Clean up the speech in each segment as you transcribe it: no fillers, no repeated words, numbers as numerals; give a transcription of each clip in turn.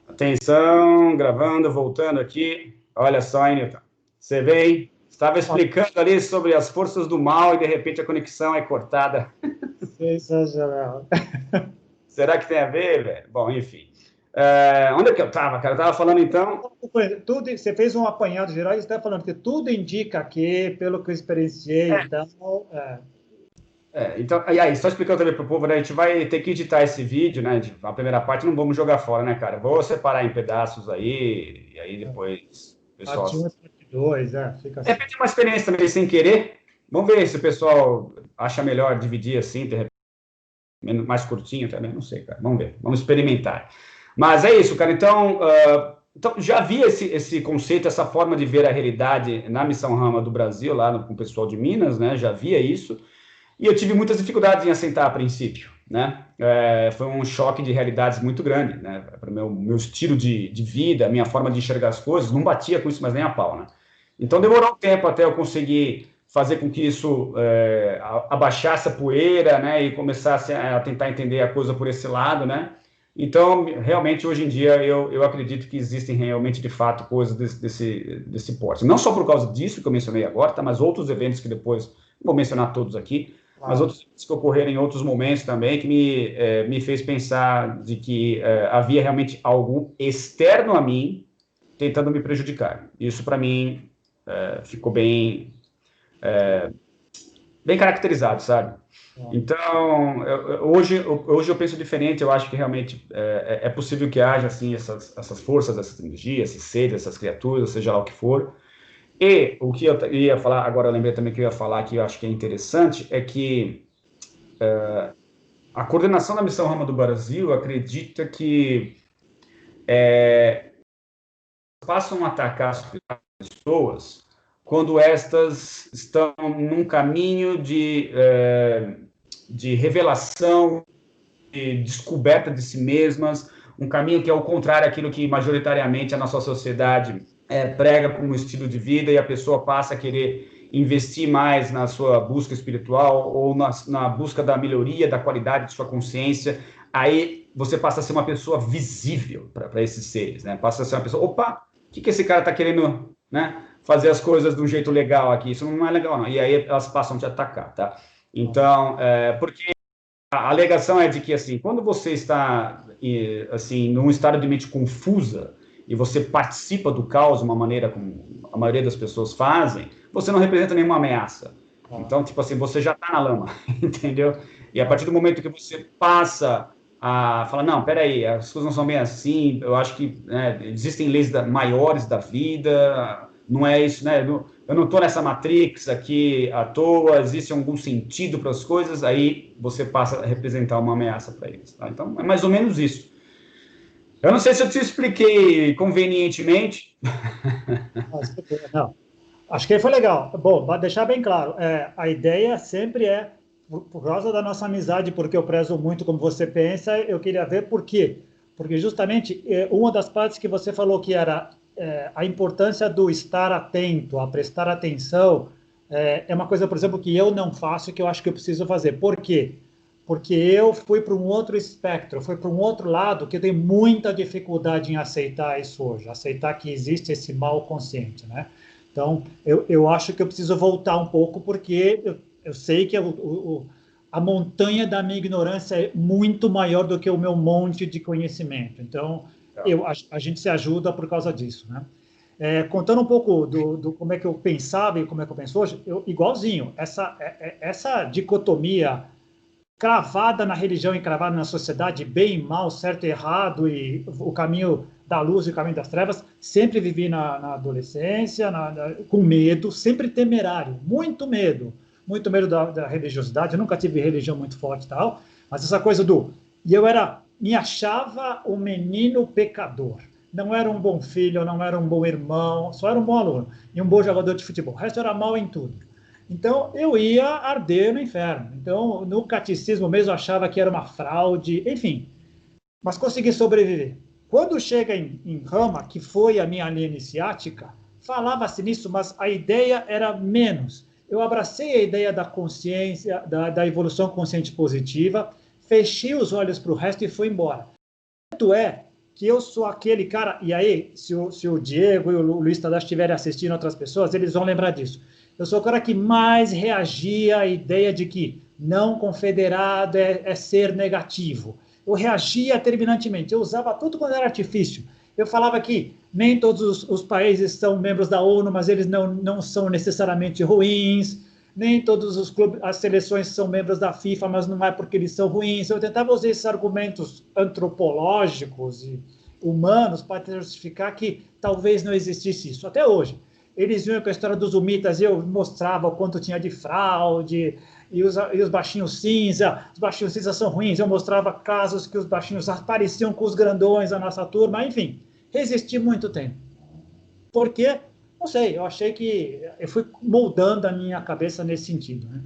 Atenção, gravando, voltando aqui. Olha só, hein, Newton? Você vem, estava explicando ali sobre as forças do mal e de repente a conexão é cortada. Sensacional. Será que tem a ver, velho? Bom, enfim. Onde é que eu estava, cara? Eu estava falando então. Tudo, você fez um apanhado geral e está falando que tudo indica que, pelo que eu experienciei, então. Então, e aí, só explicando também para o povo, né? A gente vai ter que editar esse vídeo, né? A primeira parte não vamos jogar fora, né, cara? Vou separar em pedaços aí, e aí depois o pessoal. Parte 1 e parte 2, fica De assim. repente, uma experiência também sem querer. Vamos ver se o pessoal acha melhor dividir assim, de repente, mais curtinho também, não sei, cara. Vamos ver, vamos experimentar. Mas é isso, cara. Então já havia esse conceito, essa forma de ver a realidade na Missão Rama do Brasil, lá com o pessoal de Minas, né? Já havia isso. E eu tive muitas dificuldades em aceitar a princípio, né? Foi um choque de realidades muito grande, né? Para o meu estilo de vida, a minha forma de enxergar as coisas, não batia com isso mais nem a pau, né? Então demorou um tempo até eu conseguir fazer com que isso abaixasse a poeira, né? E começasse a tentar entender a coisa por esse lado, né? Então, realmente, hoje em dia, eu acredito que existem realmente, de fato, coisas desse porte. Não só por causa disso que eu mencionei agora, tá? Mas outros eventos que depois, não vou mencionar todos aqui, mas outros eventos que ocorreram em outros momentos também, que me fez pensar de que havia realmente algo externo a mim tentando me prejudicar. Isso, para mim, ficou bem caracterizado, sabe? Então, hoje eu penso diferente, eu acho que realmente é possível que haja, assim, essas forças, essas energias, esses seres, essas criaturas, seja lá o que for. E o que eu ia falar, agora eu lembrei também que eu ia falar, que eu acho que é interessante, é que a coordenação da Missão Rama do Brasil acredita que passam a atacar as pessoas quando estas estão num caminho de revelação, de descoberta de si mesmas, um caminho que é o contrário àquilo que majoritariamente a nossa sociedade prega como estilo de vida, e a pessoa passa a querer investir mais na sua busca espiritual ou na busca da melhoria da qualidade de sua consciência. Aí você passa a ser uma pessoa visível para esses seres, né? Passa a ser uma pessoa, opa, o que esse cara está querendo, né? Fazer as coisas de um jeito legal aqui, isso não é legal, não. E aí elas passam a te atacar, tá? Então, porque a alegação é de que, assim, quando você está, assim, num estado de mente confusa e você participa do caos de uma maneira como a maioria das pessoas fazem, você não representa nenhuma ameaça. Então, tipo assim, você já está na lama, entendeu? E a partir do momento que você passa a falar, não, peraí, as coisas não são bem assim, eu acho que existem leis maiores da vida, não é isso, né? Eu não estou nessa matrix aqui à toa, existe algum sentido para as coisas, aí você passa a representar uma ameaça para eles. Tá? Então, é mais ou menos isso. Eu não sei se eu te expliquei convenientemente. Não, acho que foi legal. Bom, para deixar bem claro, a ideia sempre é, por causa da nossa amizade, porque eu prezo muito como você pensa, eu queria ver por quê. Porque justamente uma das partes que você falou que era a importância do estar atento, a prestar atenção, é uma coisa, por exemplo, que eu não faço e que eu acho que eu preciso fazer. Por quê? Porque eu fui para um outro espectro, fui para um outro lado que eu tenho muita dificuldade em aceitar isso hoje, aceitar que existe esse mal consciente, né? Então, eu acho que eu preciso voltar um pouco, porque eu sei que a montanha da minha ignorância é muito maior do que o meu monte de conhecimento. Então, a gente se ajuda por causa disso, né? Contando um pouco do como é que eu pensava e como é que eu penso hoje, igualzinho, essa dicotomia cravada na religião e cravada na sociedade, bem e mal, certo e errado, e o caminho da luz e o caminho das trevas, sempre vivi na adolescência, com medo, sempre temerário, muito medo da religiosidade, eu nunca tive religião muito forte e tal, mas essa coisa e eu me achava um menino pecador, não era um bom filho, não era um bom irmão, só era um bom aluno e um bom jogador de futebol, o resto era mal em tudo. Então, eu ia arder no inferno. Então, no catecismo mesmo, eu achava que era uma fraude, enfim. Mas consegui sobreviver. Quando chega em Rama, que foi a minha linha iniciática, falava-se nisso, mas a ideia era menos. Eu abracei a ideia da consciência, da evolução consciente positiva, fechei os olhos para o resto e fui embora. Tanto é que eu sou aquele cara, e aí, se o Diego e o Luiz Tadashi estiverem assistindo outras pessoas, eles vão lembrar disso. Eu sou o cara que mais reagia à ideia de que não confederado é ser negativo. Eu reagia terminantemente, eu usava tudo quando era artifício. Eu falava que nem todos os países são membros da ONU, mas eles não são necessariamente ruins, nem todos os clubes, as seleções são membros da FIFA, mas não é porque eles são ruins. Eu tentava usar esses argumentos antropológicos e humanos para justificar que talvez não existisse isso. Até hoje. Eles viam com a história dos humitas, eu mostrava o quanto tinha de fraude, e os baixinhos cinza, os baixinhos cinza são ruins, eu mostrava casos que os baixinhos apareciam com os grandões da nossa turma, enfim, resisti muito tempo. Por quê? Não sei, eu achei que eu fui moldando a minha cabeça nesse sentido. Né?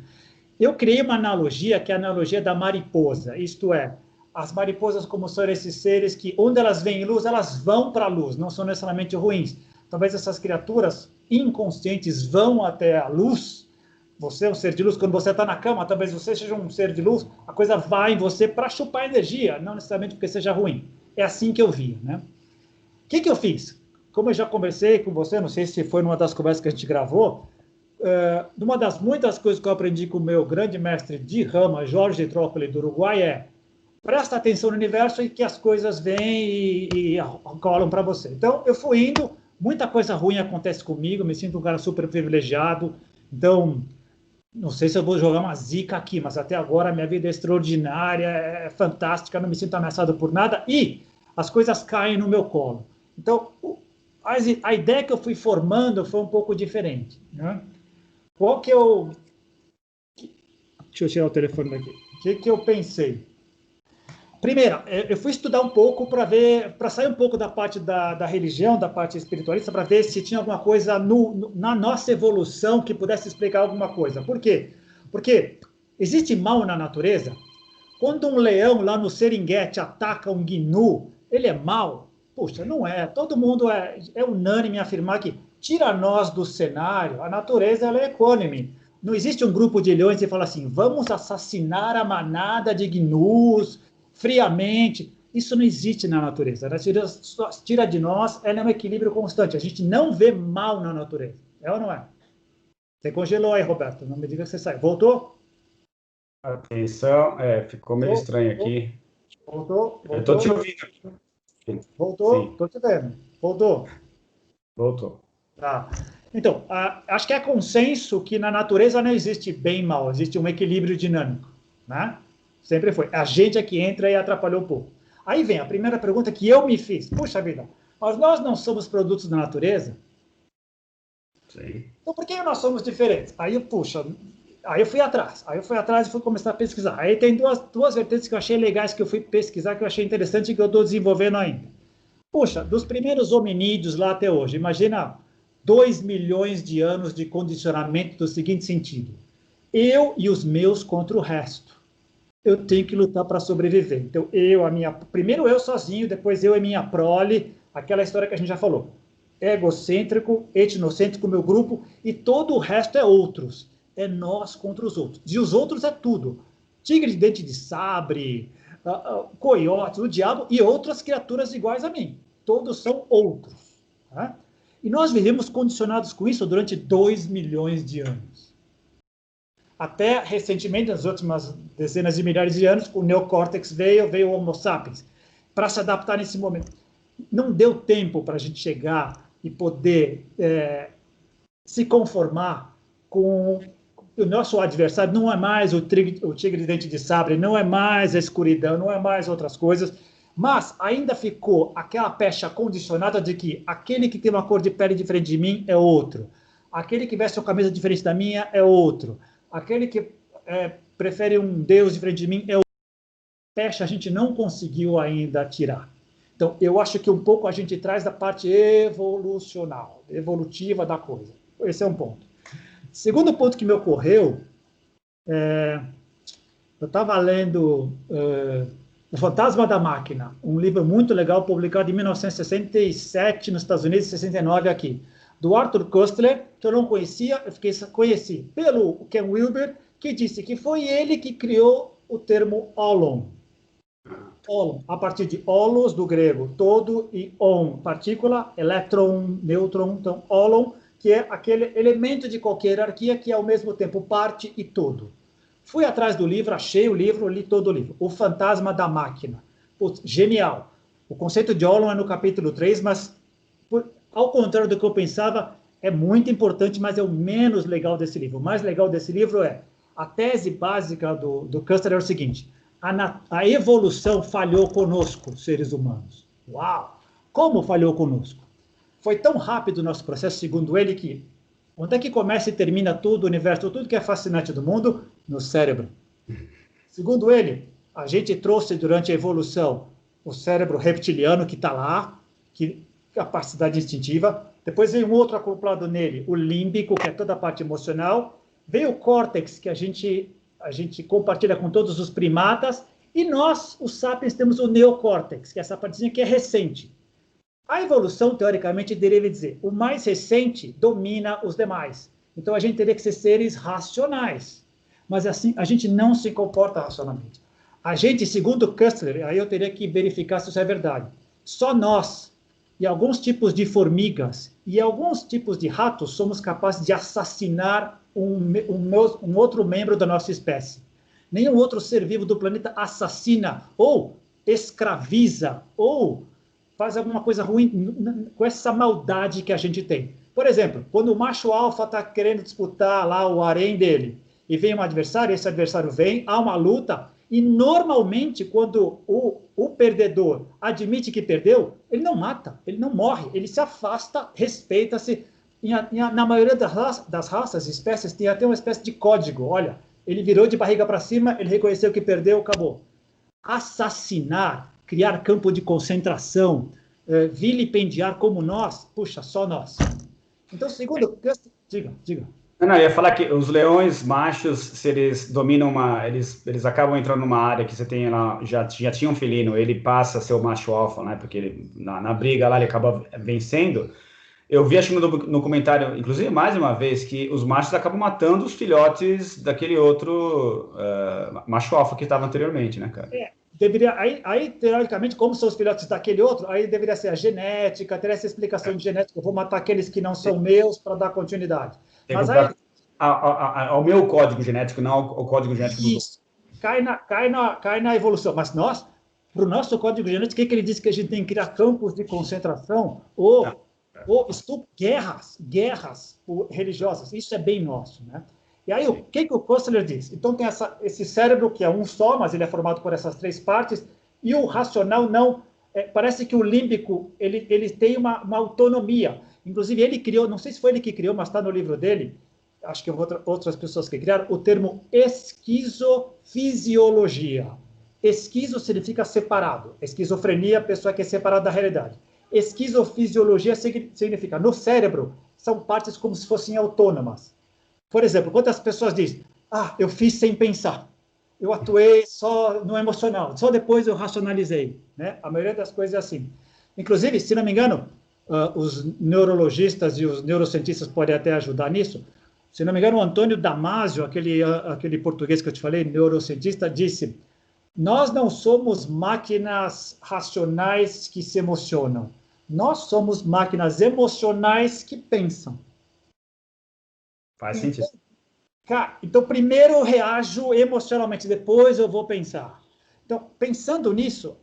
Eu criei uma analogia, que é a analogia da mariposa, isto é, as mariposas como são esses seres que, onde elas veem luz, elas vão para a luz, não são necessariamente ruins. Talvez essas criaturas inconscientes vão até a luz, você é um ser de luz, quando você está na cama, talvez você seja um ser de luz, a coisa vai em você para chupar energia, não necessariamente porque seja ruim. É assim que eu via, né? O que eu fiz? Como eu já conversei com você, não sei se foi numa das conversas que a gente gravou, uma das muitas coisas que eu aprendi com o meu grande mestre de rama, Jorge Trócoli, do Uruguai, é presta atenção no universo e que as coisas vêm e colam para você. Então, eu fui indo, muita coisa ruim acontece comigo, me sinto um cara super privilegiado, então, não sei se eu vou jogar uma zica aqui, mas até agora a minha vida é extraordinária, é fantástica, não me sinto ameaçado por nada e as coisas caem no meu colo. Então, a ideia que eu fui formando foi um pouco diferente. Né? Qual que eu... Deixa eu tirar o telefone daqui. O que eu pensei? Primeiro, eu fui estudar um pouco para sair um pouco da parte da religião, da parte espiritualista, para ver se tinha alguma coisa na nossa evolução que pudesse explicar alguma coisa. Por quê? Porque existe mal na natureza. Quando um leão lá no Serengeti ataca um gnu, ele é mau? Puxa, não é. Todo mundo é unânime em afirmar que tira nós do cenário, a natureza ela é equânime. Não existe um grupo de leões que fala assim, vamos assassinar a manada de gnus friamente. Isso não existe na natureza. A natureza tira de nós, ela é um equilíbrio constante. A gente não vê mal na natureza. É ou não é? Você congelou aí, Roberto. Não me diga que você saiu. Voltou? Atenção, ficou meio estranho aqui. Voltou? Eu estou te ouvindo. Voltou? Estou te vendo. Voltou? Voltou. Tá. Então, acho que é consenso que na natureza não existe bem e mal, existe um equilíbrio dinâmico, né? Sempre foi. A gente é que entra e atrapalhou um pouco. Aí vem a primeira pergunta que eu me fiz. Puxa vida, mas nós não somos produtos da natureza? Sim. Então, por que nós somos diferentes? Aí eu fui atrás. E fui começar a pesquisar. Aí tem duas vertentes que eu achei legais, que eu fui pesquisar, que eu achei interessante e que eu estou desenvolvendo ainda. Puxa, dos primeiros hominídeos lá até hoje, imagina 2 milhões de anos de condicionamento do seguinte sentido. Eu e os meus contra o resto. Eu tenho que lutar para sobreviver. Então, primeiro eu sozinho, depois eu e minha prole, aquela história que a gente já falou. Egocêntrico, etnocêntrico, meu grupo, e todo o resto é outros. É nós contra os outros. E os outros é tudo. Tigre de dente de sabre, coiotes, o diabo e outras criaturas iguais a mim. Todos são outros. Tá? E nós vivemos condicionados com isso durante 2 milhões de anos. Até recentemente, nas últimas dezenas de milhares de anos, o neocórtex veio o Homo sapiens, para se adaptar nesse momento. Não deu tempo para a gente chegar e poder se conformar com o nosso adversário. Não é mais o tigre de dente de sabre, não é mais a escuridão, não é mais outras coisas, mas ainda ficou aquela pecha condicionada de que aquele que tem uma cor de pele diferente de mim é outro, aquele que veste uma camisa diferente da minha é outro, aquele que prefere um Deus diferente de mim é outro. Pecha a gente não conseguiu ainda tirar. Então, eu acho que um pouco a gente traz da parte evolutiva da coisa. Esse é um ponto. Segundo ponto que me ocorreu, eu estava lendo O Fantasma da Máquina, um livro muito legal, publicado em 1967 nos Estados Unidos, 69 aqui, do Arthur Koestler, que eu não conhecia, conheci pelo Ken Wilber, que disse que foi ele que criou o termo Holon. ólon, a partir de holos, do grego, todo, e on, partícula, elétron, nêutron, então ólon, que é aquele elemento de qualquer hierarquia que é ao mesmo tempo parte e todo. Fui atrás do livro, achei o livro, li todo o livro. O Fantasma da Máquina. Putz, genial. O conceito de ólon é no capítulo 3, mas, ao contrário do que eu pensava, é muito importante, mas é o menos legal desse livro. O mais legal desse livro é a tese básica do Custer é o seguinte: a evolução falhou conosco, seres humanos. Uau! Como falhou conosco? Foi tão rápido o nosso processo, segundo ele, que onde é que começa e termina tudo, o universo, tudo que é fascinante do mundo? No cérebro. Segundo ele, a gente trouxe durante a evolução o cérebro reptiliano que está lá, que capacidade instintiva. Depois veio um outro acoplado nele, o límbico, que é toda a parte emocional. Veio o córtex, que a gente compartilha com todos os primatas. E nós, os sapiens, temos o neocórtex, que é essa partezinha que é recente. A evolução, teoricamente, deveria dizer, o mais recente domina os demais. Então, a gente teria que ser seres racionais. Mas, assim, a gente não se comporta racionalmente. A gente, segundo Kustler, aí eu teria que verificar se isso é verdade, só nós e alguns tipos de formigas e alguns tipos de ratos somos capazes de assassinar um outro membro da nossa espécie. Nenhum outro ser vivo do planeta assassina ou escraviza ou faz alguma coisa ruim com essa maldade que a gente tem. Por exemplo, quando o macho alfa está querendo disputar lá o harém dele e vem um adversário, esse adversário vem, há uma luta, e normalmente quando o perdedor admite que perdeu, ele não mata, ele não morre, ele se afasta, respeita-se. Na maioria das raças, espécies, tem até uma espécie de código. Olha, ele virou de barriga para cima, ele reconheceu que perdeu, acabou. Assassinar, criar campo de concentração, vilipendiar como nós, puxa, só nós. Então, segundo... Diga. Não, eu ia falar que os leões machos, se eles dominam eles acabam entrando numa área que você tem lá, já tinha um felino, ele passa a ser o macho alfa, né? Porque ele, na briga lá ele acaba vencendo. Eu vi, acho que no comentário, inclusive mais uma vez, que os machos acabam matando os filhotes daquele outro macho alfa que estava anteriormente, né, cara? Deveria, aí, teoricamente, como são os filhotes daquele outro, aí deveria ser a genética, teria essa explicação de genética, eu vou matar aqueles que não são meus para dar continuidade. Mas aí... ao meu código genético, não ao código genético do outro. Cai na evolução. Mas nós, para o nosso código genético, o que ele diz que a gente tem que criar campos de concentração ou guerras religiosas? Isso é bem nosso, né? E aí, o que o Kostler diz? Então, tem esse cérebro que é um só, mas ele é formado por essas três partes, e o racional não... parece que o límbico, ele tem uma autonomia. Inclusive, ele criou, não sei se foi ele que criou, mas está no livro dele, acho que outras pessoas que criaram, o termo esquizofisiologia. Esquizo significa separado. Esquizofrenia, a pessoa que é separada da realidade. Esquizofisiologia significa, no cérebro, são partes como se fossem autônomas. Por exemplo, quantas pessoas dizem, eu fiz sem pensar, eu atuei só no emocional, só depois eu racionalizei, né? A maioria das coisas é assim. Inclusive, se não me engano, os neurologistas e os neurocientistas podem até ajudar nisso. Se não me engano, o Antônio Damasio, aquele português que eu te falei, neurocientista, disse: nós não somos máquinas racionais que se emocionam, nós somos máquinas emocionais que pensam. Faz sentido. Então, primeiro eu reajo emocionalmente, depois eu vou pensar. Então, pensando nisso,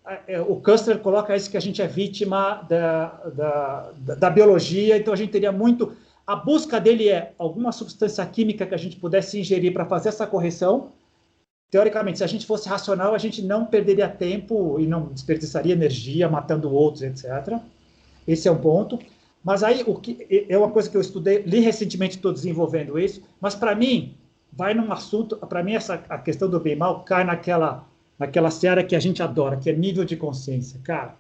o Kustler coloca isso que a gente é vítima da biologia, então a gente teria muito... A busca dele é alguma substância química que a gente pudesse ingerir para fazer essa correção. Teoricamente, se a gente fosse racional, a gente não perderia tempo e não desperdiçaria energia matando outros, etc. Esse é um ponto. Mas aí, o que é uma coisa que eu estudei, li recentemente, estou desenvolvendo isso, mas para mim, vai num assunto, para mim, a questão do bem e mal cai naquela seara que a gente adora, que é nível de consciência. Cara,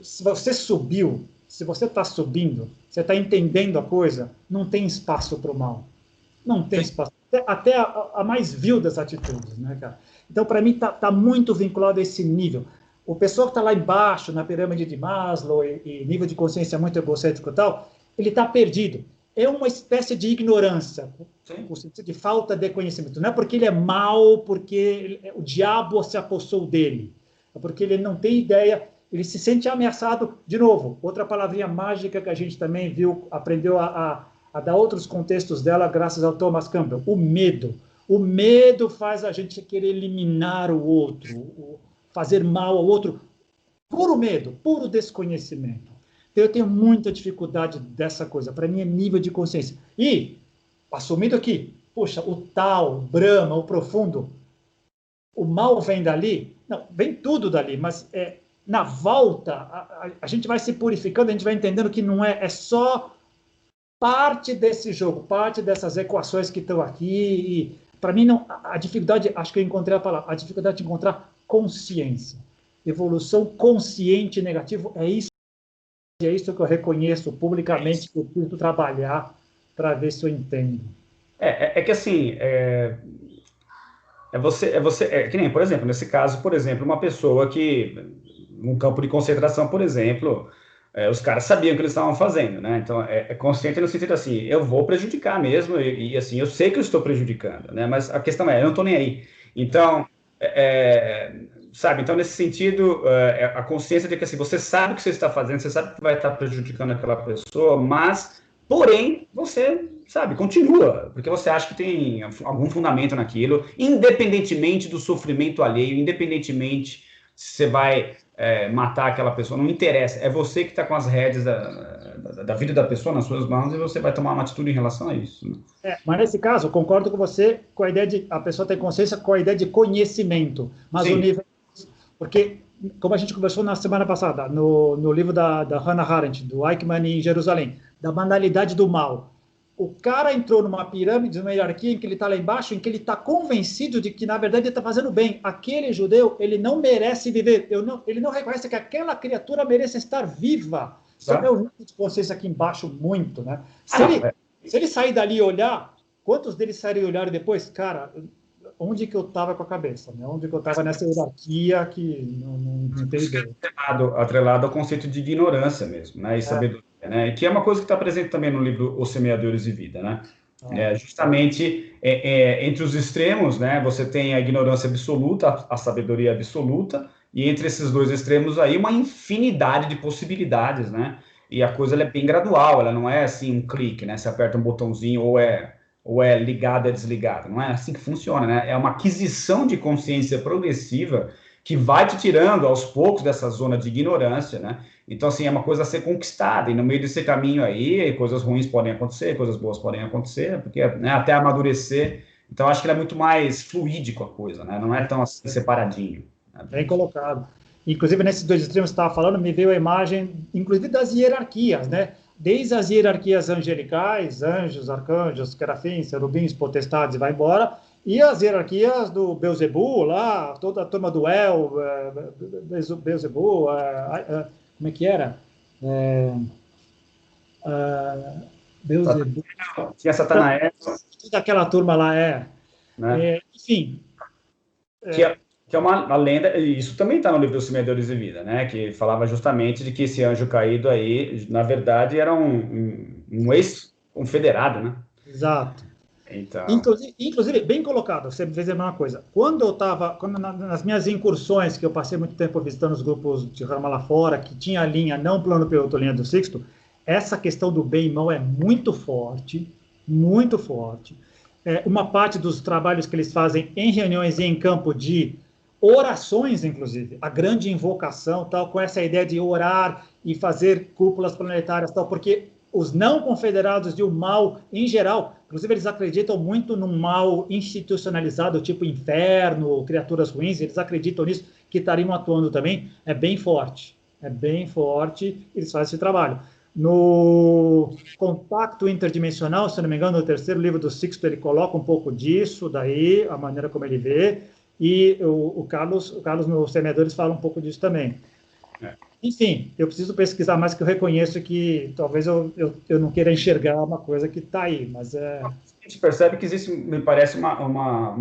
se você subiu, se você está subindo, você está entendendo a coisa, não tem espaço para o mal. Não tem espaço. Até a mais vil das atitudes, né, cara? Então, para mim, tá muito vinculado a esse nível. O pessoal que está lá embaixo, na pirâmide de Maslow, e nível de consciência muito egocêntrico e tal, ele está perdido. É uma espécie de ignorância, o sentido de falta de conhecimento. Não é porque ele é mau, porque o diabo se apossou dele. é porque ele não tem ideia, ele se sente ameaçado. De novo, outra palavrinha mágica que a gente também viu, aprendeu a dar outros contextos dela graças ao Thomas Campbell, o medo. O medo faz a gente querer eliminar o outro, fazer mal ao outro, puro medo, puro desconhecimento. Então, eu tenho muita dificuldade dessa coisa. Para mim, é nível de consciência. E, assumindo aqui, poxa, o tal, o Brahma, o profundo, o mal vem dali? Não, vem tudo dali, mas na volta, a gente vai se purificando, a gente vai entendendo que não é só parte desse jogo, parte dessas equações que estão aqui. Para mim, não, a dificuldade, acho que eu encontrei a palavra, a dificuldade de encontrar consciência. Evolução consciente negativo, é isso que eu reconheço publicamente, que eu preciso trabalhar para ver se eu entendo. Que assim, que nem, por exemplo, nesse caso, por exemplo, uma pessoa que, num campo de concentração, por exemplo, os caras sabiam o que eles estavam fazendo, né? Então, é consciente no sentido assim, eu vou prejudicar mesmo, e assim, eu sei que eu estou prejudicando, né? Mas a questão eu não estou nem aí. Então, sabe? Então, nesse sentido, a consciência de que assim, você sabe o que você está fazendo, você sabe que vai estar prejudicando aquela pessoa, mas, porém, você, sabe, continua, porque você acha que tem algum fundamento naquilo, independentemente do sofrimento alheio, independentemente se você vai matar aquela pessoa, não interessa, é você que está com as rédeas da vida da pessoa nas suas mãos e você vai tomar uma atitude em relação a isso, né? Mas nesse caso, eu concordo com você com a ideia de a pessoa ter consciência, com a ideia de conhecimento, mas Sim. o nível... Porque, como a gente conversou na semana passada, no livro da Hannah Arendt, do Eichmann em Jerusalém, da banalidade do mal, o cara entrou numa pirâmide, numa hierarquia em que ele está lá embaixo, em que ele está convencido de que, na verdade, ele está fazendo bem. Aquele judeu, ele não merece viver. Ele não reconhece que aquela criatura merece estar viva. Isso é o nível de consciência aqui embaixo muito, né? Se ele sair dali e olhar, quantos deles saíram e olharam depois? Cara, onde que eu estava com a cabeça? Né? Onde que eu estava nessa hierarquia que não tem ideia. Atrelado ao conceito de ignorância mesmo, né? E sabedoria, né? Que é uma coisa que está presente também no livro Os Semeadores de Vida, né? Justamente entre os extremos, né? Você tem a ignorância absoluta, a sabedoria absoluta, e entre esses dois extremos aí uma infinidade de possibilidades, né? E a coisa ela é bem gradual, ela não é assim um clique, né? Você aperta um botãozinho ou é ligado, é desligado. Não é assim que funciona, né? É uma aquisição de consciência progressiva que vai te tirando aos poucos dessa zona de ignorância, né? Então, assim, é uma coisa a ser conquistada, e no meio desse caminho aí, coisas ruins podem acontecer, coisas boas podem acontecer, porque né, até amadurecer. Então, acho que é muito mais fluídico a coisa, né? Não é tão assim separadinho. Né? Bem colocado. Inclusive, nesses dois extremos que você estava falando, me veio a imagem, inclusive, das hierarquias, né? Desde as hierarquias angelicais, anjos, arcanjos, serafins, serubins, potestades, e vai embora, e as hierarquias do Beelzebub, lá, toda a turma do El, Beelzebub, como é que era? Beelzebub. Tinha Satanael. Toda aquela turma lá né? Enfim. Que é uma lenda, e isso também está no livro dos Semeadores de Vida, né? Que falava justamente de que esse anjo caído aí, na verdade, era um ex-confederado, né? Exato. Então... Inclusive, bem colocado, você me fez lembrar uma coisa. Quando eu estava, nas minhas incursões, que eu passei muito tempo visitando os grupos de Rama lá fora, que tinha a linha não plano piloto, linha do Sixto, essa questão do bem e mal é muito forte, muito forte. Uma parte dos trabalhos que eles fazem em reuniões e em campo de orações, inclusive, a grande invocação, tal, com essa ideia de orar e fazer cúpulas planetárias, tal, porque os não confederados de um mal em geral, inclusive eles acreditam muito num mal institucionalizado, tipo inferno, criaturas ruins, eles acreditam nisso, que estariam atuando também, é bem forte, eles fazem esse trabalho. No Compacto Interdimensional, se não me engano, no terceiro livro do Sixto, ele coloca um pouco disso, daí, a maneira como ele vê, e o Carlos nos Semeadores fala um pouco disso também. Enfim, eu preciso pesquisar mais, que eu reconheço que talvez eu não queira enxergar uma coisa que está aí, mas A gente percebe que existe, me parece, uma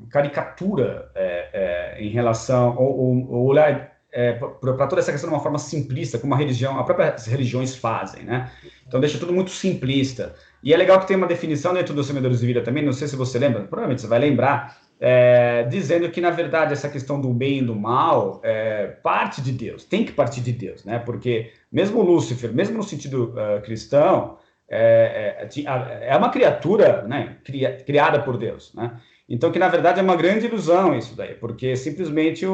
caricatura em relação, ou olhar para toda essa questão de uma forma simplista, como a própria religiões fazem, né? Então deixa tudo muito simplista. E é legal que tem uma definição dentro dos Semeadores de Vida também, não sei se você lembra, provavelmente você vai lembrar, dizendo que, na verdade, essa questão do bem e do mal parte de Deus, tem que partir de Deus, né? Porque mesmo Lúcifer, mesmo no sentido cristão, é uma criatura, né, criada por Deus, né? Então, que na verdade é uma grande ilusão isso daí, porque é simplesmente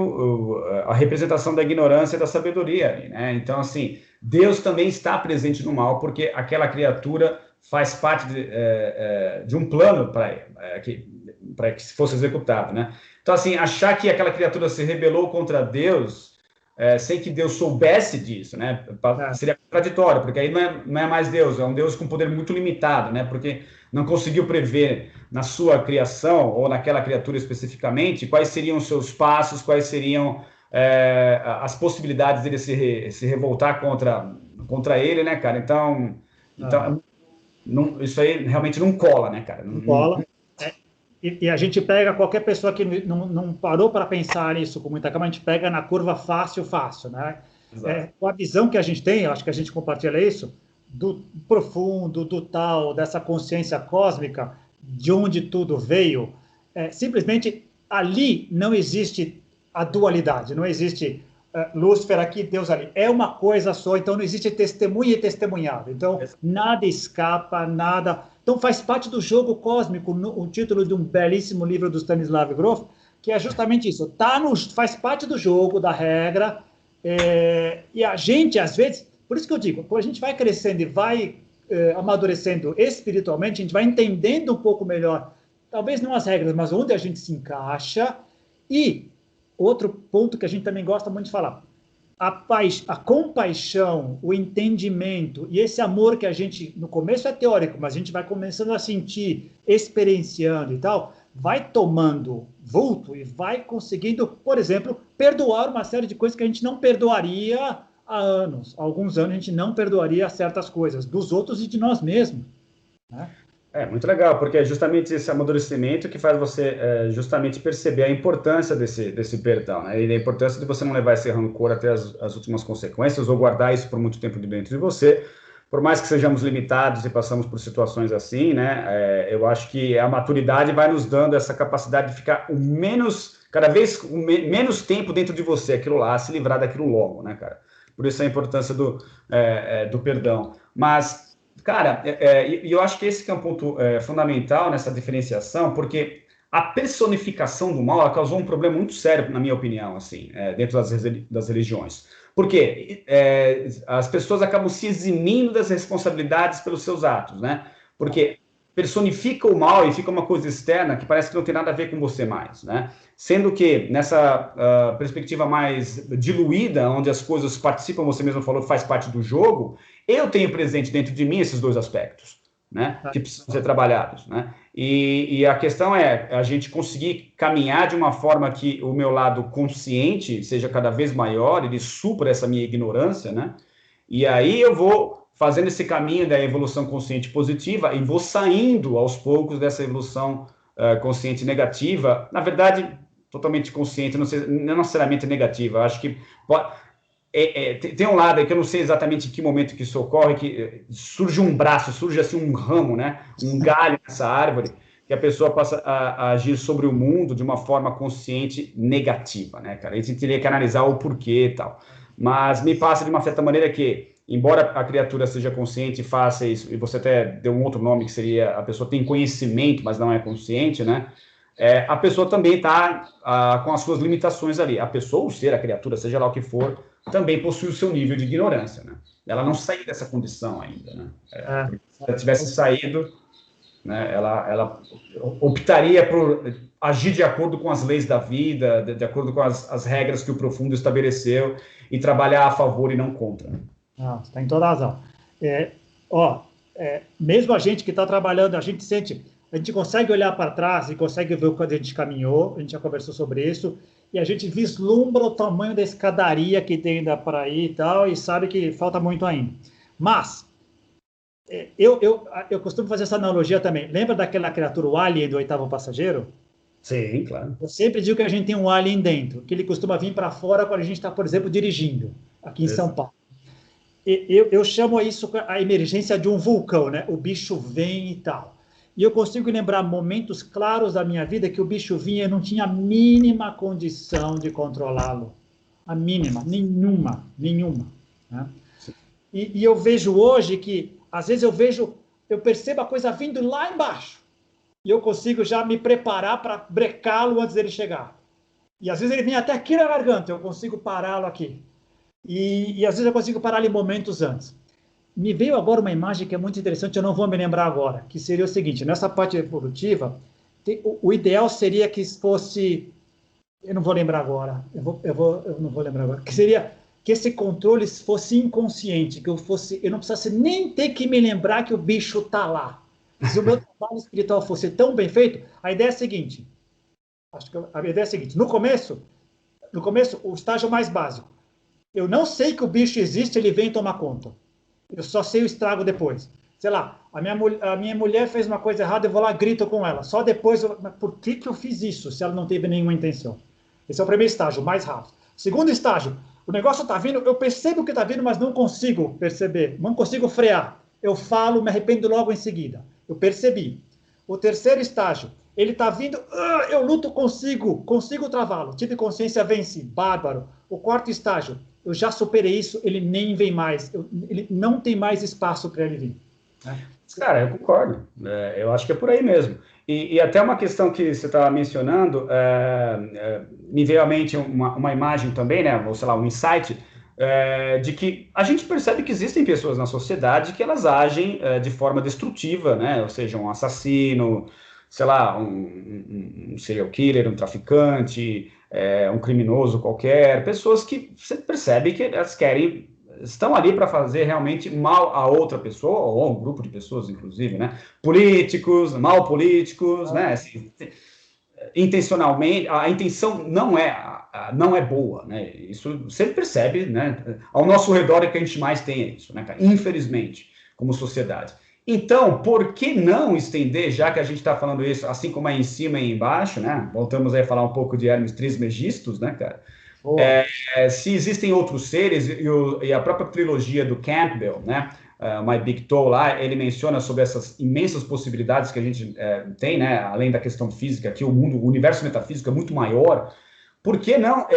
a representação da ignorância e da sabedoria, né? Então, assim, Deus também está presente no mal, porque aquela criatura faz parte de um plano para que fosse executado, né? Então, assim, achar que aquela criatura se rebelou contra Deus, sem que Deus soubesse disso, né? Seria contraditório, porque aí não é mais Deus, é um Deus com poder muito limitado, né? Porque não conseguiu prever na sua criação, ou naquela criatura especificamente, quais seriam os seus passos, quais seriam as possibilidades dele se revoltar contra ele, né, cara? Então não, isso aí realmente não cola, né, cara? Não cola. E a gente pega qualquer pessoa que não parou para pensar nisso com muita calma, a gente pega na curva fácil, né? Com a visão que a gente tem, eu acho que a gente compartilha isso, do profundo, do tal, dessa consciência cósmica, de onde tudo veio, simplesmente ali não existe a dualidade, não existe Lúcifer aqui, Deus ali. É uma coisa só, então não existe testemunha e testemunhado. Então, nada escapa, nada... Então, faz parte do jogo cósmico, o título de um belíssimo livro do Stanislav Grof, que é justamente isso. Faz parte do jogo, da regra, e a gente, às vezes... Por isso que eu digo, quando a gente vai crescendo e vai amadurecendo espiritualmente, a gente vai entendendo um pouco melhor, talvez não as regras, mas onde a gente se encaixa. E outro ponto que a gente também gosta muito de falar, a compaixão, o entendimento e esse amor que a gente, no começo é teórico, mas a gente vai começando a sentir, experienciando e tal, vai tomando vulto e vai conseguindo, por exemplo, perdoar uma série de coisas que a gente não perdoaria há anos. Há alguns anos a gente não perdoaria certas coisas dos outros e de nós mesmos, né? Muito legal, porque é justamente esse amadurecimento que faz você justamente perceber a importância desse perdão, né? E a importância de você não levar esse rancor até as últimas consequências ou guardar isso por muito tempo dentro de você. Por mais que sejamos limitados e passamos por situações assim, né? Eu acho que a maturidade vai nos dando essa capacidade de ficar cada vez menos tempo dentro de você, aquilo lá, se livrar daquilo logo, né, cara? Por isso a importância do perdão. Mas, cara, eu acho que esse que é um ponto fundamental nessa diferenciação, porque a personificação do mal ela causou um problema muito sério, na minha opinião, assim, dentro das religiões. Porque as pessoas acabam se eximindo das responsabilidades pelos seus atos, né? Porque personifica o mal e fica uma coisa externa que parece que não tem nada a ver com você mais, né? Sendo que nessa perspectiva mais diluída, onde as coisas participam, você mesmo falou que faz parte do jogo, eu tenho presente dentro de mim esses dois aspectos, né? Que precisam ser trabalhados, né? E a questão é a gente conseguir caminhar de uma forma que o meu lado consciente seja cada vez maior, ele supra essa minha ignorância, né? E aí eu vou fazendo esse caminho da evolução consciente positiva e vou saindo aos poucos dessa evolução consciente negativa, na verdade, totalmente consciente, não necessariamente negativa. Eu acho que tem um lado aí que eu não sei exatamente em que momento que isso ocorre, que surge um braço, surge assim um ramo, né? Um galho nessa árvore, que a pessoa passa a agir sobre o mundo de uma forma consciente negativa, né, cara? A gente teria que analisar o porquê e tal. Mas me passa de uma certa maneira que, embora a criatura seja consciente e faça isso, e você até deu um outro nome que seria a pessoa tem conhecimento, mas não é consciente, né? A pessoa também está com as suas limitações ali. A pessoa, o ser, a criatura, seja lá o que for, também possui o seu nível de ignorância, né? Ela não saiu dessa condição ainda, né? Se ela tivesse saído, né, ela optaria por agir de acordo com as leis da vida, de acordo com as regras que o profundo estabeleceu e trabalhar a favor e não contra. Não, você tem toda a razão. Mesmo a gente que está trabalhando, a gente consegue olhar para trás e consegue ver o quanto a gente caminhou, a gente já conversou sobre isso, e a gente vislumbra o tamanho da escadaria que tem ainda para ir e tal, e sabe que falta muito ainda. Mas, eu costumo fazer essa analogia também. Lembra daquela criatura, o alien do Oitavo Passageiro? Sim, claro. Eu sempre digo que a gente tem um alien dentro, que ele costuma vir para fora quando a gente está, por exemplo, dirigindo, aqui em São Paulo. Eu chamo isso a emergência de um vulcão, né? O bicho vem e tal. e eu consigo lembrar momentos claros da minha vida que o bicho vinha e eu não tinha a mínima condição de controlá-lo. A mínima, nenhuma. Né? E eu vejo hoje que, às vezes eu percebo a coisa vindo lá embaixo, e eu consigo já me preparar para brecá-lo antes dele chegar. E às vezes ele vem até aqui na garganta, eu consigo pará-lo aqui. E às vezes eu consigo parar ele momentos antes. Me veio agora uma imagem que é muito interessante, eu não vou me lembrar agora, que seria o seguinte, nessa parte evolutiva, o ideal seria que fosse, eu não vou lembrar agora, eu não vou lembrar agora, que seria que esse controle fosse inconsciente, que eu não precisasse nem ter que me lembrar que o bicho está lá. Se o meu trabalho espiritual fosse tão bem feito, a ideia é a seguinte, no começo, o estágio mais básico, eu não sei que o bicho existe, ele vem tomar conta. Eu só sei o estrago depois. Sei lá, a minha mulher fez uma coisa errada, eu vou lá, grito com ela. Só depois, mas por que eu fiz isso, se ela não teve nenhuma intenção? Esse é o primeiro estágio, mais rápido. Segundo estágio, o negócio está vindo, eu percebo que está vindo, mas não consigo perceber, não consigo frear. Eu falo, me arrependo logo em seguida. Eu percebi. O terceiro estágio, ele está vindo, eu luto, consigo travá-lo. Tive consciência, venci, bárbaro. O quarto estágio, eu já superei isso, ele nem vem mais, ele não tem mais espaço para ele vir. Né? Cara, eu concordo, eu acho que é por aí mesmo. E até uma questão que você estava mencionando, me veio à mente uma imagem também, né, ou sei lá, um insight, de que a gente percebe que existem pessoas na sociedade que elas agem de forma destrutiva, né, ou seja, um assassino, sei lá, um serial killer, um traficante, um criminoso qualquer, pessoas que você percebe que elas estão ali para fazer realmente mal a outra pessoa, ou a um grupo de pessoas, inclusive, né? Políticos, mal políticos, né? Assim, intencionalmente, a intenção não é boa, né? Isso você percebe, né? Ao nosso redor é que a gente mais tem isso, né, cara? Infelizmente, como sociedade. Então, por que não estender, já que a gente está falando isso, assim como é em cima e embaixo, né? Voltamos aí a falar um pouco de Hermes Trismegistus, né, cara? Se existem outros seres, e a própria trilogia do Campbell, né? My Big Toe lá, ele menciona sobre essas imensas possibilidades que a gente tem, né? Além da questão física, que o universo metafísico é muito maior. Por que não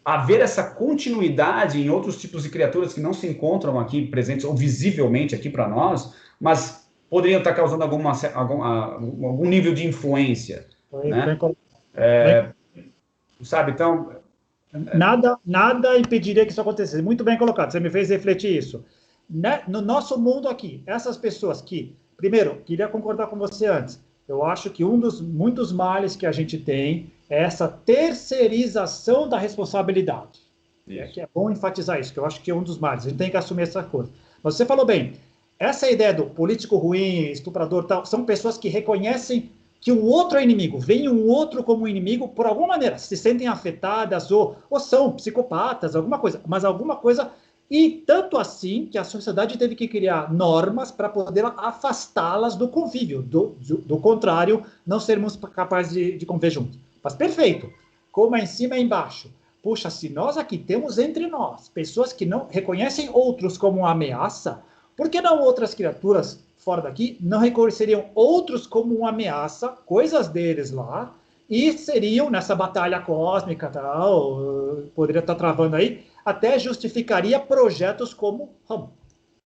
haver essa continuidade em outros tipos de criaturas que não se encontram aqui presentes, ou visivelmente aqui para nós, mas poderiam estar causando algum nível de influência, né? Sabe, então... Nada impediria que isso acontecesse. Muito bem colocado, você me fez refletir isso. No nosso mundo aqui, essas pessoas que... Primeiro, queria concordar com você antes. Eu acho que um dos muitos males que a gente tem é essa terceirização da responsabilidade. Que é bom enfatizar isso, que eu acho que é um dos males. A gente tem que assumir essa coisa. Mas você falou bem, essa ideia do político ruim, estuprador, tal, são pessoas que reconhecem que o outro é inimigo, vem um outro como inimigo por alguma maneira, se sentem afetadas ou são psicopatas, alguma coisa, mas alguma coisa, e tanto assim que a sociedade teve que criar normas para poder afastá-las do convívio, do contrário, não sermos capazes de conviver juntos. Mas perfeito, como é em cima e embaixo. Puxa, se nós aqui temos entre nós pessoas que não reconhecem outros como uma ameaça, por que não outras criaturas fora daqui não reconheceriam outros como uma ameaça, coisas deles lá, e seriam nessa batalha cósmica, tal, poderia estar travando aí, até justificaria projetos como Hubble.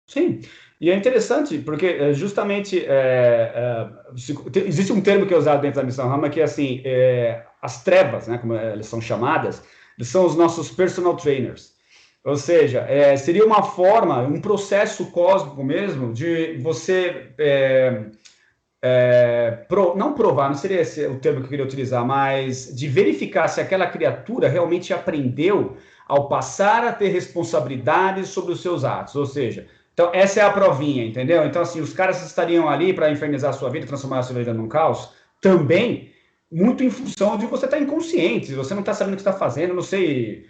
Sim, e é interessante, porque justamente existe um termo que é usado dentro da missão Rama, que é assim, as trevas, né, como elas são chamadas, são os nossos personal trainers. Ou seja, seria uma forma, um processo cósmico mesmo, de você não provar, não seria esse o termo que eu queria utilizar, mas de verificar se aquela criatura realmente aprendeu ao passar a ter responsabilidades sobre os seus atos. Ou seja, então essa é a provinha, entendeu? Então, assim, os caras estariam ali para infernizar a sua vida, transformar a sua vida num caos, também muito em função de você estar inconsciente, você não está sabendo o que está fazendo, não sei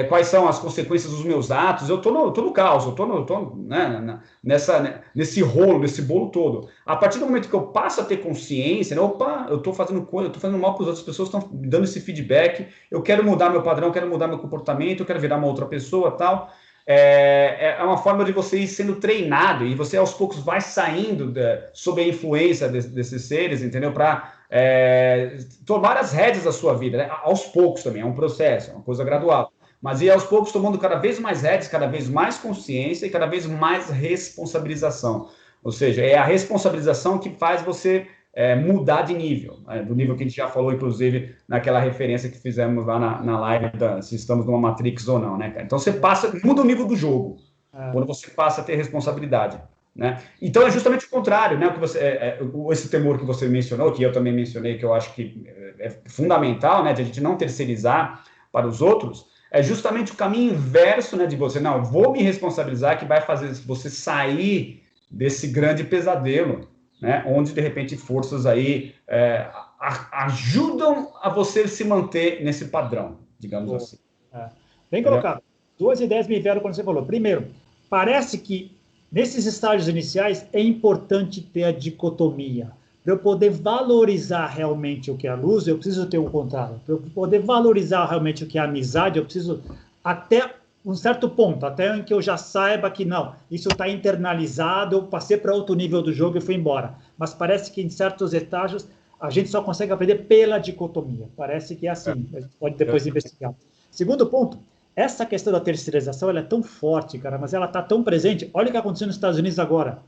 quais são as consequências dos meus atos, eu tô no caos, eu tô né, nesse rolo, nesse bolo todo. A partir do momento que eu passo a ter consciência, né, opa, eu tô fazendo coisa, eu tô fazendo mal para as outras pessoas, estão dando esse feedback, eu quero mudar meu padrão, eu quero mudar meu comportamento, eu quero virar uma outra pessoa, tal. é uma forma de você ir sendo treinado, e você aos poucos vai saindo sob a influência desses seres, entendeu? Para tomar as rédeas da sua vida, né? Aos poucos também, é um processo, é uma coisa gradual. Mas ir aos poucos tomando cada vez mais rédeas, cada vez mais consciência e cada vez mais responsabilização. Ou seja, é a responsabilização que faz você mudar de nível, do nível que a gente já falou, inclusive, naquela referência que fizemos lá na live, se estamos numa Matrix ou não, né, cara? Então, você muda o nível do jogo, quando você passa a ter responsabilidade, né? Então, é justamente o contrário, né? O que esse temor que você mencionou, que eu também mencionei, que eu acho que é fundamental, né, de a gente não terceirizar para os outros, é justamente o caminho inverso, né, de você, não, vou me responsabilizar, que vai fazer você sair desse grande pesadelo, né, onde, de repente, forças aí ajudam a você se manter nesse padrão, digamos assim. Bem colocado. Duas ideias me vieram quando você falou. Primeiro, parece que nesses estágios iniciais é importante ter a dicotomia. Para eu poder valorizar realmente o que é a luz, eu preciso ter o contrário. Para eu poder valorizar realmente o que é a amizade, eu preciso até um certo ponto, até em que eu já saiba que não, isso está internalizado, eu passei para outro nível do jogo e fui embora. Mas parece que em certos estágios a gente só consegue aprender pela dicotomia. Parece que é assim, a gente pode depois investigar. Segundo ponto, essa questão da terceirização ela é tão forte, cara, mas ela está tão presente. Olha o que aconteceu nos Estados Unidos agora.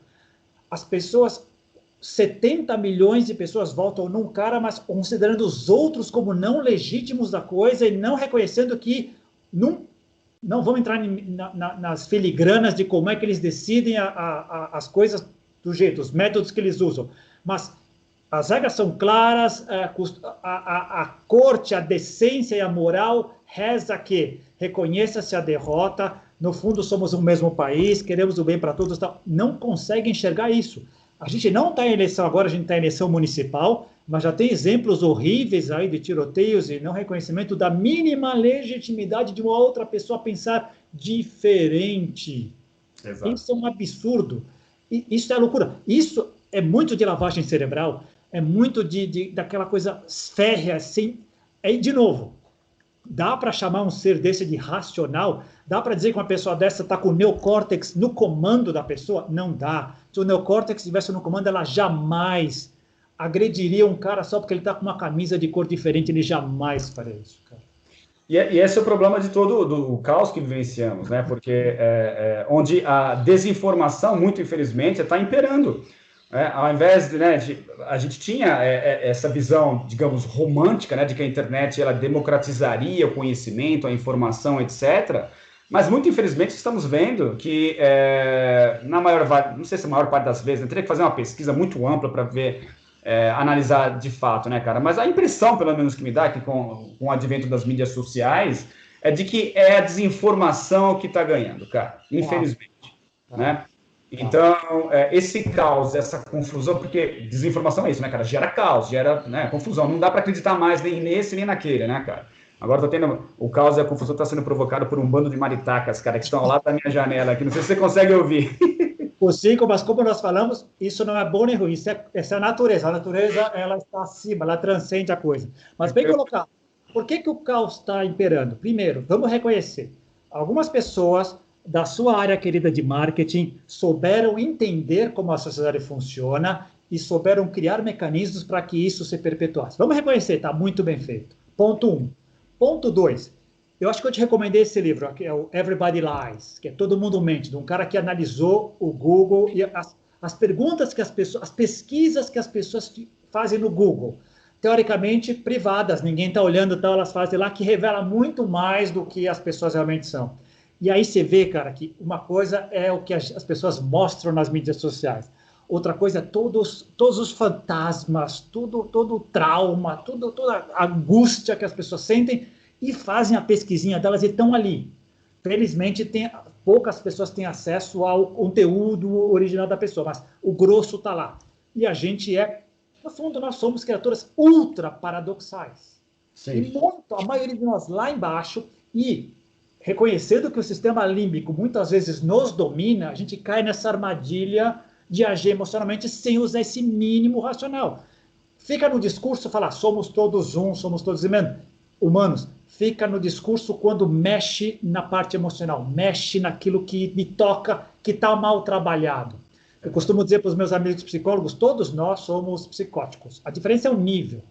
As pessoas, 70 milhões de pessoas votam num cara, mas considerando os outros como não legítimos da coisa e não reconhecendo que não vamos entrar nas filigranas de como é que eles decidem as coisas do jeito, os métodos que eles usam. Mas as regras são claras, a corte, a decência e a moral reza que reconheça-se a derrota, no fundo somos um mesmo país, queremos o bem para todos, não consegue enxergar isso. A gente não está em eleição agora, a gente está em eleição municipal, mas já tem exemplos horríveis aí de tiroteios e não reconhecimento da mínima legitimidade de uma outra pessoa pensar diferente. Exato. Isso é um absurdo. Isso é loucura. Isso é muito de lavagem cerebral, é muito daquela coisa férrea, assim. Aí, de novo, dá para chamar um ser desse de racional? Dá para dizer que uma pessoa dessa está com o neocórtex no comando da pessoa? Não dá. Se o neocórtex estivesse no comando, ela jamais agrediria um cara só porque ele está com uma camisa de cor diferente. Ele jamais faria isso, cara. E esse é o problema de todo o caos que vivenciamos, né? Porque onde a desinformação, muito infelizmente, está imperando. Ao invés a gente tinha essa visão, digamos, romântica, né, de que a internet ela democratizaria o conhecimento, a informação, etc. Mas, muito infelizmente, estamos vendo que, não sei se a maior parte das vezes, teria que fazer uma pesquisa muito ampla para ver, analisar de fato, né, cara? Mas a impressão, pelo menos, que me dá, que com o advento das mídias sociais, é de que é a desinformação que está ganhando, cara, infelizmente, né? Então, esse caos, essa confusão, porque desinformação é isso, né, cara? Gera caos, gera, né, confusão. Não dá para acreditar mais nem nesse, nem naquele, né, cara? Agora tô tendo o caos e a confusão está sendo provocado por um bando de maritacas, cara, que estão lá da minha janela aqui. Não sei se você consegue ouvir. Consigo, mas como nós falamos, isso não é bom nem ruim, essa é a natureza. A natureza, ela está acima, ela transcende a coisa. Mas bem colocado, por que o caos está imperando? Primeiro, vamos reconhecer, algumas pessoas da sua área querida de marketing souberam entender como a sociedade funciona e souberam criar mecanismos para que isso se perpetuasse. Vamos reconhecer, está muito bem feito. Ponto 1. Ponto 2. Eu acho que eu te recomendei esse livro, que é o Everybody Lies, que é Todo Mundo Mente, de um cara que analisou o Google e as perguntas que as pessoas, as pesquisas que as pessoas fazem no Google, teoricamente privadas, ninguém está olhando, então elas fazem lá, que revela muito mais do que as pessoas realmente são. E aí você vê, cara, que uma coisa é o que as pessoas mostram nas mídias sociais. Outra coisa é todos os fantasmas, todo o trauma, toda a angústia que as pessoas sentem e fazem a pesquisinha delas e estão ali. Felizmente, poucas pessoas têm acesso ao conteúdo original da pessoa, mas o grosso está lá. E a gente no fundo, nós somos criaturas ultra paradoxais. Sim. E a maioria de nós lá embaixo, e reconhecendo que o sistema límbico muitas vezes nos domina, a gente cai nessa armadilha de agir emocionalmente sem usar esse mínimo racional. Fica no discurso falar, somos todos somos todos humanos. fica no discurso quando mexe na parte emocional, mexe naquilo que me toca, que está mal trabalhado. Eu costumo dizer para os meus amigos psicólogos, todos nós somos psicóticos. A diferença é o nível.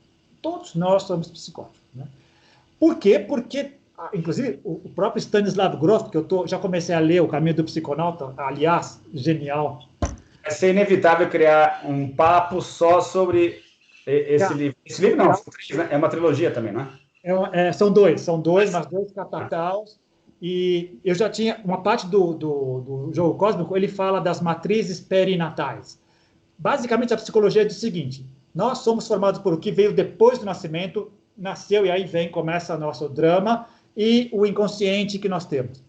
Todos nós somos psicóticos. Né? Por quê? Porque, inclusive, o próprio Stanislav Grof, que já comecei a ler O Caminho do Psiconauta, aliás, genial. Vai ser inevitável criar um papo só sobre esse livro. Esse livro não, é uma trilogia também, não é? São dois, mas dois catataus. E eu já tinha uma parte do jogo cósmico, ele fala das matrizes perinatais. Basicamente, a psicologia diz o seguinte: nós somos formados por o que veio depois do nascimento, nasceu e aí começa o nosso drama e o inconsciente que nós temos.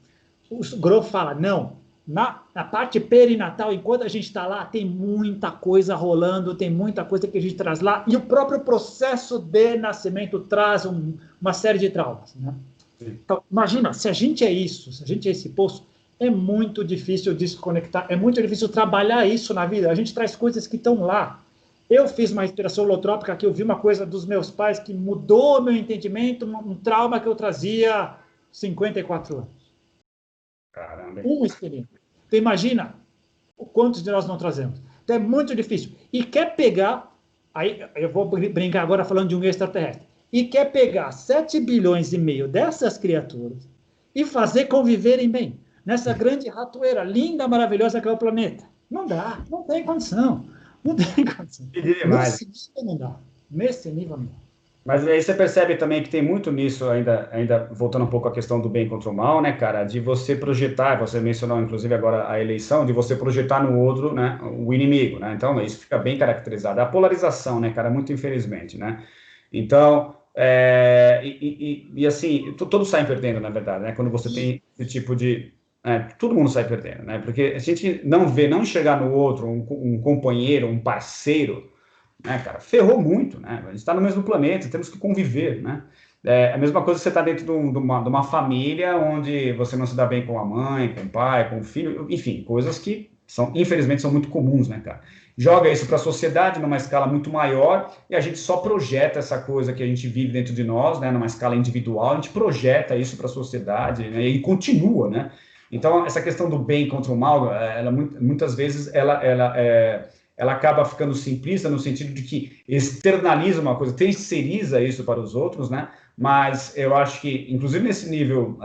O Grof fala, não, na parte perinatal, enquanto a gente está lá, tem muita coisa rolando, tem muita coisa que a gente traz lá, e o próprio processo de nascimento traz uma série de traumas, né? Então, imagina, se a gente é isso, se a gente é esse poço, é muito difícil desconectar, é muito difícil trabalhar isso na vida. A gente traz coisas que estão lá. Eu fiz uma respiração holotrópica que eu vi uma coisa dos meus pais que mudou meu entendimento, um trauma que eu trazia há 54 anos. Caramba. Uma experiência. Então, imagina quantos de nós não trazemos. Então, é muito difícil. E quer pegar, aí eu vou brincar agora falando de um extraterrestre, e quer pegar 7 bilhões e meio dessas criaturas e fazer conviverem bem nessa grande ratoeira linda, maravilhosa que é o planeta. Não dá, não tem condição. Não tem condição. Nesse nível não dá. Nesse nível não dá. Mas aí você percebe também que tem muito nisso, ainda voltando um pouco à questão do bem contra o mal, né, cara? De você projetar, você mencionou inclusive agora a eleição, de você projetar no outro, né, o inimigo, né? Então, isso fica bem caracterizado. A polarização, né, cara? Muito infelizmente, né? Então, assim, todos saem perdendo, na verdade, né? Quando você tem esse tipo de... todo mundo sai perdendo, né? Porque a gente não enxergar no outro um companheiro, um parceiro, né, cara? Ferrou muito, né? A gente está no mesmo planeta, temos que conviver, né? É a mesma coisa que você está dentro de uma família onde você não se dá bem com a mãe, com o pai, com o filho, enfim, coisas que infelizmente, são muito comuns, né, cara? Joga isso para a sociedade numa escala muito maior e a gente só projeta essa coisa que a gente vive dentro de nós, né, numa escala individual, a gente projeta isso para a sociedade, né, e continua, né? Então, essa questão do bem contra o mal, muitas vezes, ela acaba ficando simplista no sentido de que externaliza uma coisa, terceiriza isso para os outros, né? Mas eu acho que, inclusive nesse nível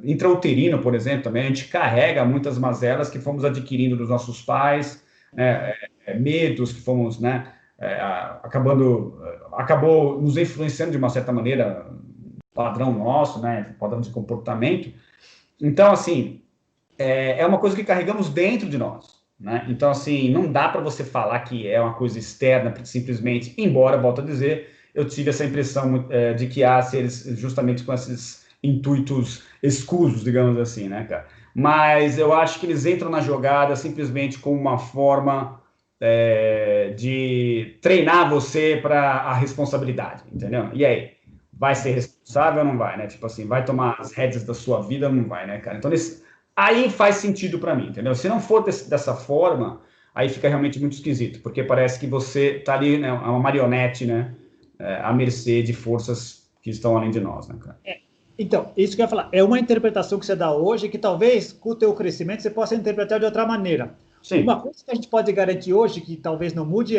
intrauterino, por exemplo, também, a gente carrega muitas mazelas que fomos adquirindo dos nossos pais, medos que fomos, né, acabou nos influenciando de uma certa maneira, padrão nosso, né, padrão de comportamento. Então, assim, é uma coisa que carregamos dentro de nós, né? Então, assim, não dá para você falar que é uma coisa externa, simplesmente, embora, volto a dizer, eu tive essa impressão de que há seres justamente com esses intuitos escusos, digamos assim, né, cara? Mas eu acho que eles entram na jogada simplesmente como uma forma de treinar você para a responsabilidade, entendeu? E aí? Vai ser responsável ou não vai, né? Tipo assim, vai tomar as rédeas da sua vida ou não vai, né, cara? Então, aí faz sentido para mim, entendeu? Se não for dessa forma, aí fica realmente muito esquisito, porque parece que você tá ali, né, uma marionete, né, à mercê de forças que estão além de nós, né, cara? Então, isso que eu ia falar, é uma interpretação que você dá hoje que talvez com o teu crescimento você possa interpretar de outra maneira. Sim. Uma coisa que a gente pode garantir hoje, que talvez não mude,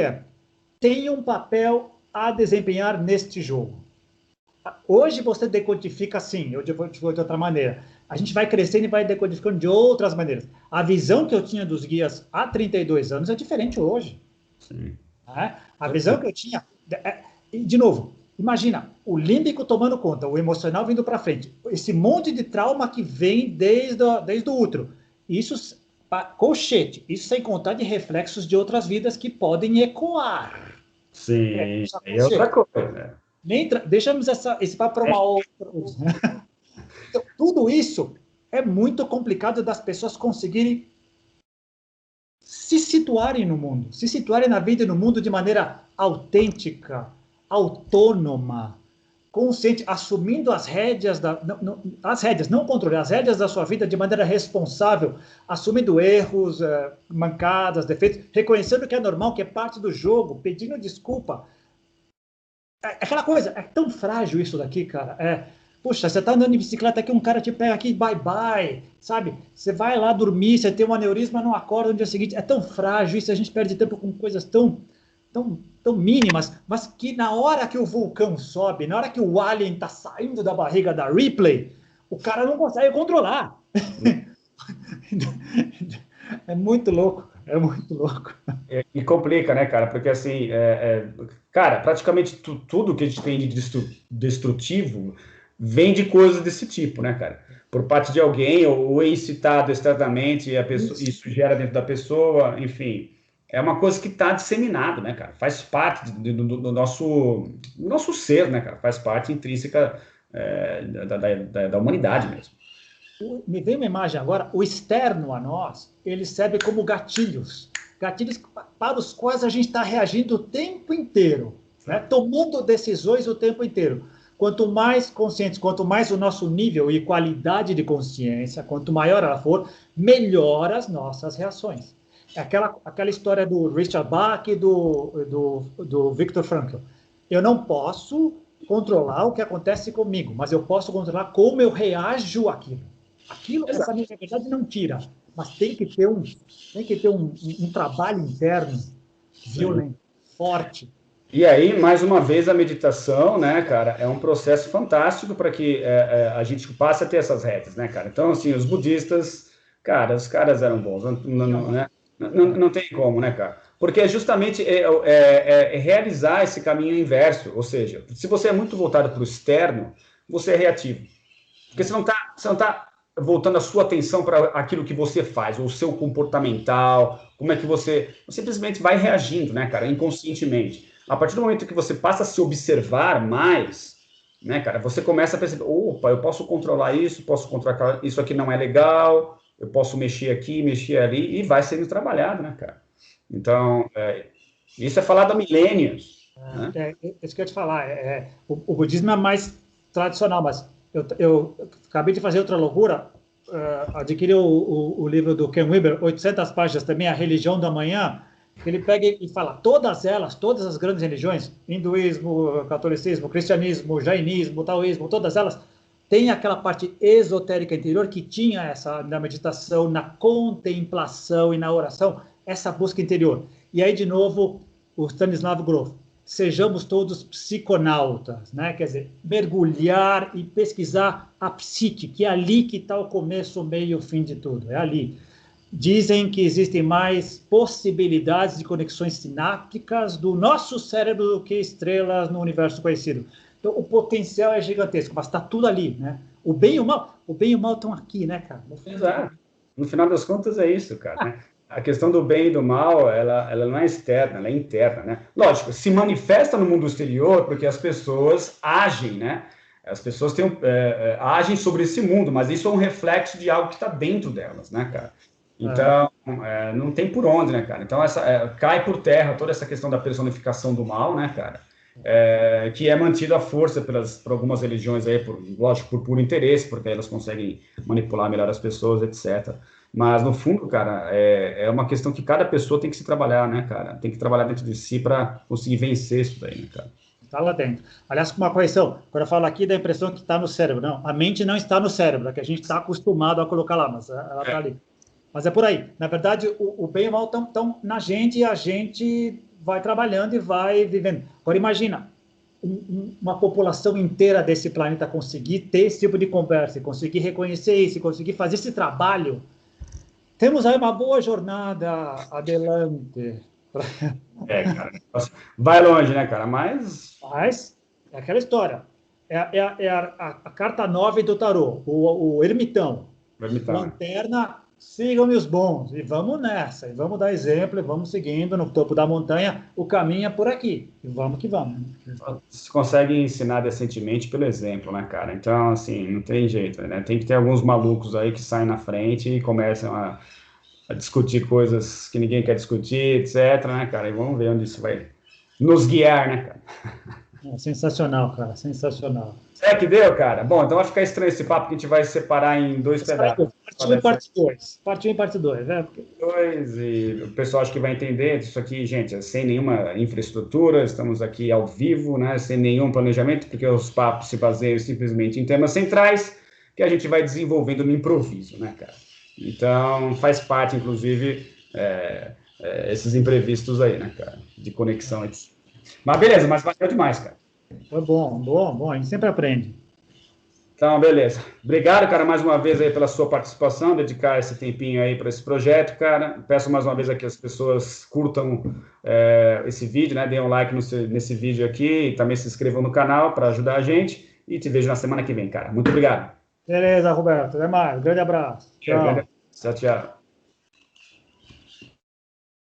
tem um papel a desempenhar neste jogo. Hoje você decodifica assim, eu decodifico de outra maneira. A gente vai crescendo e vai decodificando de outras maneiras. A visão que eu tinha dos guias há 32 anos é diferente hoje. Sim. A visão que eu tinha... De novo, imagina, o límbico tomando conta, o emocional vindo para frente. Esse monte de trauma que vem desde o útero. Isso, colchete, isso sem contar de reflexos de outras vidas que podem ecoar. Sim, é outra coisa. Deixamos esse papo para uma outra. Então, tudo isso é muito complicado das pessoas conseguirem se situarem no mundo, se situarem na vida e no mundo de maneira autêntica, autônoma, consciente, assumindo as rédeas, não o controle, as rédeas da sua vida de maneira responsável, assumindo erros, mancadas, defeitos, reconhecendo que é normal, que é parte do jogo, pedindo desculpa. aquela coisa, é tão frágil isso daqui, cara. Puxa, você tá andando de bicicleta aqui, um cara te pega aqui, bye bye, sabe? Você vai lá dormir, você tem um aneurisma, não acorda no dia seguinte. É tão frágil isso, a gente perde tempo com coisas tão mínimas, mas que na hora que o vulcão sobe, na hora que o alien tá saindo da barriga da Ripley, o cara não consegue controlar. É muito louco, é muito louco. E complica, né, cara? Porque, assim, cara, praticamente tudo que a gente tem de destrutivo vem de coisas desse tipo, né, cara? Por parte de alguém, ou incitado externamente, e isso gera dentro da pessoa, enfim. É uma coisa que está disseminada, né, cara? Faz parte do nosso ser, né, cara? Faz parte intrínseca da humanidade mesmo. Me veio uma imagem agora, o externo a nós, ele serve como gatilhos para os quais a gente está reagindo o tempo inteiro, né? Tomando decisões o tempo inteiro. Quanto mais conscientes, quanto mais o nosso nível e qualidade de consciência, quanto maior ela for, melhor as nossas reações. É aquela história do Richard Bach e do Viktor Frankl. Eu não posso controlar o que acontece comigo, mas eu posso controlar como eu reajo àquilo. Essa minha verdade não tira, mas tem que ter um trabalho interno violento, forte. E aí, mais uma vez, a meditação, né, cara, é um processo fantástico para que a gente passe a ter essas retas, né, cara? Então, assim, os budistas, cara, os caras eram bons, não tem como, né, cara? Porque é justamente realizar esse caminho inverso, ou seja, se você é muito voltado para o externo, você é reativo. Porque você não tá voltando a sua atenção para aquilo que você faz, ou o seu comportamental, como é que você simplesmente vai reagindo, né, cara, inconscientemente. A partir do momento que você passa a se observar mais, né, cara, você começa a perceber, opa, eu posso controlar isso, posso controlar isso aqui não é legal, eu posso mexer aqui, mexer ali, e vai sendo trabalhado, né, cara? Então, isso é falado há milênios. Né? Isso que eu ia te falar, o budismo é mais tradicional, mas eu acabei de fazer outra loucura, adquiri o livro do Ken Wilber, 800 páginas também, A Religião da Manhã, ele pega e fala, todas as grandes religiões, hinduísmo, catolicismo, cristianismo, jainismo, taoísmo, todas elas, têm aquela parte esotérica interior que tinha essa, na meditação, na contemplação e na oração, essa busca interior. E aí, de novo, o Stanislav Grof, sejamos todos psiconautas, né? Quer dizer, mergulhar e pesquisar a psique, que é ali que está o começo, o meio e o fim de tudo, é ali. Dizem que existem mais possibilidades de conexões sinápticas do nosso cérebro do que estrelas no universo conhecido. Então, o potencial é gigantesco, mas está tudo ali, né? O bem e o mal estão aqui, né, cara? Exato. No final das contas é isso, cara, né? A questão do bem e do mal, ela não é externa, ela é interna, né? Lógico, se manifesta no mundo exterior porque as pessoas agem, né? As pessoas agem sobre esse mundo, mas isso é um reflexo de algo que está dentro delas, né, cara? Então, não tem por onde, né, cara? Então, cai por terra toda essa questão da personificação do mal, né, cara? Que é mantido à força por algumas religiões aí, lógico, por puro interesse, porque aí elas conseguem manipular melhor as pessoas, etc. Mas, no fundo, cara, é uma questão que cada pessoa tem que se trabalhar, né, cara? Tem que trabalhar dentro de si para conseguir vencer isso daí, né, cara? Está lá dentro. Aliás, com uma correção, quando eu falo aqui, dá a impressão que está no cérebro. Não, a mente não está no cérebro, é que a gente está acostumado a colocar lá, mas ela está ali. Mas é por aí. Na verdade, o bem e o mal estão na gente e a gente vai trabalhando e vai vivendo. Agora, imagina, uma população inteira desse planeta conseguir ter esse tipo de conversa, conseguir reconhecer isso, conseguir fazer esse trabalho. Temos aí uma boa jornada adelante. Cara. Vai longe, né, cara? Mas é aquela história. É a carta 9 do tarô, o ermitão. Lanterna, sigam-me os bons. E vamos nessa. E vamos dar exemplo, e vamos seguindo no topo da montanha. O caminho é por aqui. E vamos que vamos. Se consegue ensinar decentemente pelo exemplo, né, cara? Então, assim, não tem jeito, né? Tem que ter alguns malucos aí que saem na frente e começam a discutir coisas que ninguém quer discutir, etc, né, cara? E vamos ver onde isso vai nos guiar, né, cara? Sensacional, cara, sensacional. É que deu, cara? Bom, então vai ficar estranho esse papo que a gente vai separar em 2 pedaços. Parte 1 e parte 2. Parte 1 e parte 2, né? E o pessoal acho que vai entender isso aqui, gente, é sem nenhuma infraestrutura, estamos aqui ao vivo, né, sem nenhum planejamento, porque os papos se baseiam simplesmente em temas centrais que a gente vai desenvolvendo no improviso, né, cara? Então, faz parte, inclusive, esses imprevistos aí, né, cara, de conexão. Etc. Mas beleza, mas valeu demais, cara. Foi bom, bom, bom. A gente sempre aprende. Então, beleza. Obrigado, cara, mais uma vez aí pela sua participação, dedicar esse tempinho aí para esse projeto, cara. Peço mais uma vez aqui que as pessoas curtam esse vídeo, né? Deem um like nesse vídeo aqui e também se inscrevam no canal para ajudar a gente. E te vejo na semana que vem, cara. Muito obrigado. Beleza, Roberto. Até mais. Grande abraço. Tchau. Tchau, tchau.